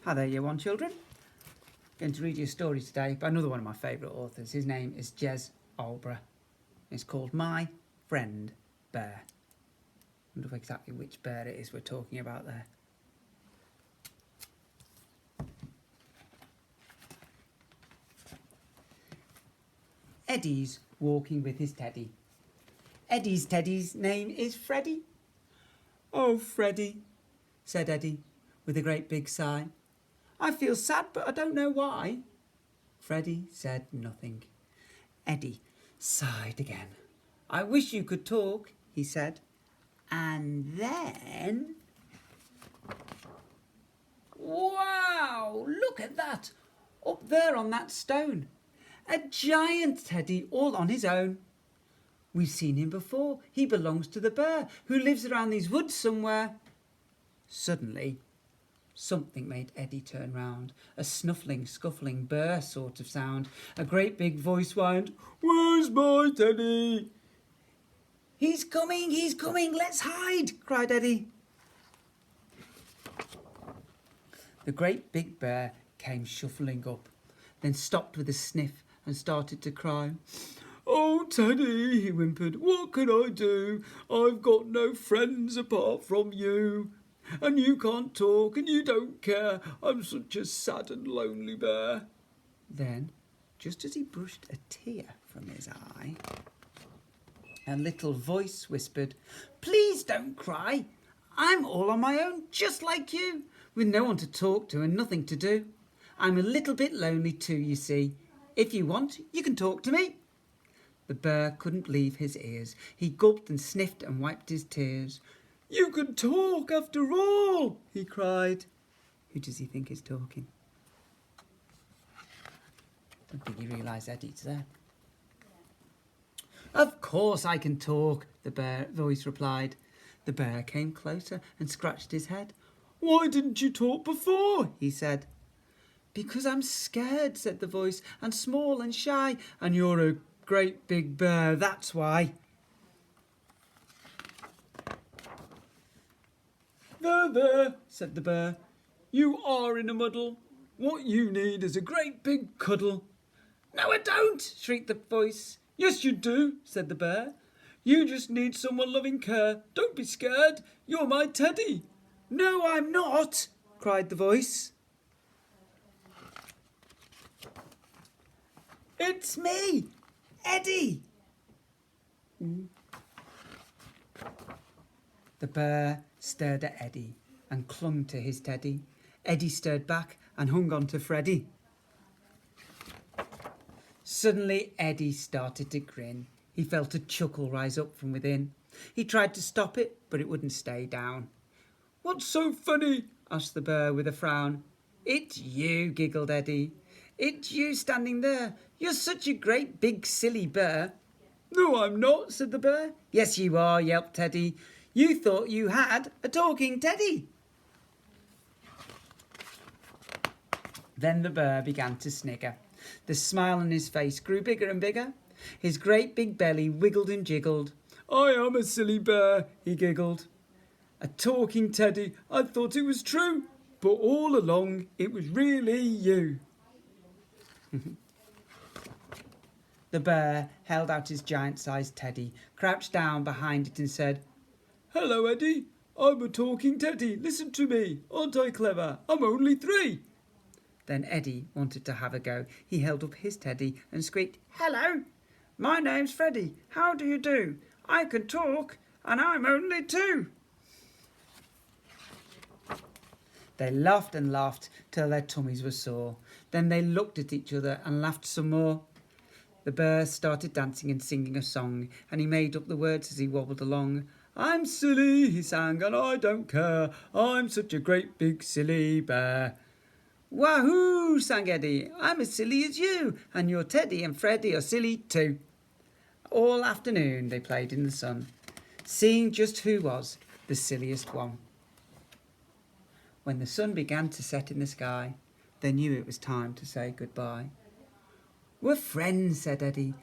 Hi there, Year 1 children. I'm going to read you a story today by another one of my favourite authors. His name is Jez Alborough. It's called My Friend Bear. I wonder exactly which bear it is we're talking about there. Eddie's walking with his teddy. Eddie's teddy's name is Freddie. "Oh, Freddie," said Eddie, with a great big sigh. "I feel sad, but I don't know why." Freddie said nothing. Eddie sighed again. "I wish you could talk," he said. And then... Wow! Look at that! Up there on that stone. A giant teddy all on his own. We've seen him before. He belongs to the bear who lives around these woods somewhere. Suddenly, something made Eddie turn round. A snuffling, scuffling burr sort of sound. A great big voice whined, "Where's my teddy?" He's coming, let's hide," cried Eddie. The great big bear came shuffling up, then stopped with a sniff and started to cry. "Oh, Teddy," he whimpered, "what can I do? I've got no friends apart from you. And you can't talk and you don't care. I'm such a sad and lonely bear." Then, just as he brushed a tear from his eye, a little voice whispered, "Please don't cry. I'm all on my own, just like you, with no one to talk to and nothing to do. I'm a little bit lonely too, you see. If you want, you can talk to me." The bear couldn't believe his ears. He gulped and sniffed and wiped his tears. "You can talk after all," he cried. Who does he think is talking? I don't think he realised Eddie's there. "Of course I can talk," the bear voice replied. The bear came closer and scratched his head. "Why didn't you talk before?" he said. "Because I'm scared," said the voice, "and small and shy, and you're a great big bear, that's why." There," said the bear. "You are in a muddle. What you need is a great big cuddle." "No, I don't," shrieked the voice. "Yes, you do," said the bear. "You just need someone loving care. Don't be scared. You're my teddy." "No, I'm not," cried the voice. "It's me, Eddie." The bear stared at Eddie and clung to his teddy. Eddie stared back and hung on to Freddie. Suddenly, Eddie started to grin. He felt a chuckle rise up from within. He tried to stop it, but it wouldn't stay down. "What's so funny?" asked the bear with a frown. "It's you," giggled Eddie. "It's you standing there. You're such a great big silly bear." "No, I'm not," said the bear. "Yes, you are," yelped Teddy. "You thought you had a talking teddy." Then the bear began to snigger. The smile on his face grew bigger and bigger. His great big belly wiggled and jiggled. "I am a silly bear," he giggled. "A talking teddy. I thought it was true, but all along it was really you." The bear held out his giant-sized teddy, crouched down behind it and said, "Hello, Eddie. I'm a talking teddy. Listen to me. Aren't I clever? I'm only 3. Then Eddie wanted to have a go. He held up his teddy and squeaked, "Hello, my name's Freddie. How do you do? I can talk and I'm only 2. They laughed and laughed till their tummies were sore. Then they looked at each other and laughed some more. The bear started dancing and singing a song, and he made up the words as he wobbled along. "I'm silly," he sang, "and I don't care. I'm such a great big silly bear." "Wahoo!" sang Eddie. "I'm as silly as you, and your Teddy and Freddie are silly too." All afternoon they played in the sun, seeing just who was the silliest one. When the sun began to set in the sky, they knew it was time to say goodbye. "We're friends," said Eddie.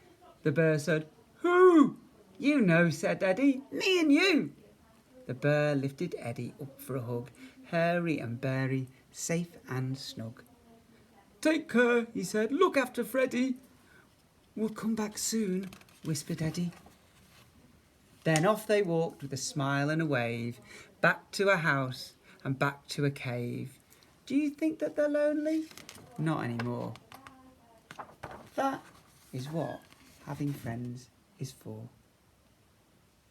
The bear said, "Who?" "You know," said Eddie. "Me and you." The bear lifted Eddie up for a hug, hairy and beary, safe and snug. "Take care," he said. "Look after Freddy." "We'll come back soon," whispered Eddie. Then off they walked with a smile and a wave, back to a house and back to a cave. Do you think that they're lonely? Not anymore. That is what having friends is for.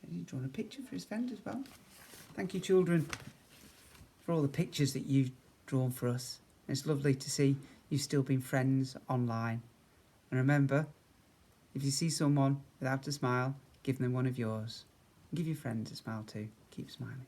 He's drawn a picture for his friend as well. Thank you, children, for all the pictures that you've drawn for us. It's lovely to see you've still been friends online. And remember, if you see someone without a smile, give them one of yours. And give your friends a smile too. Keep smiling.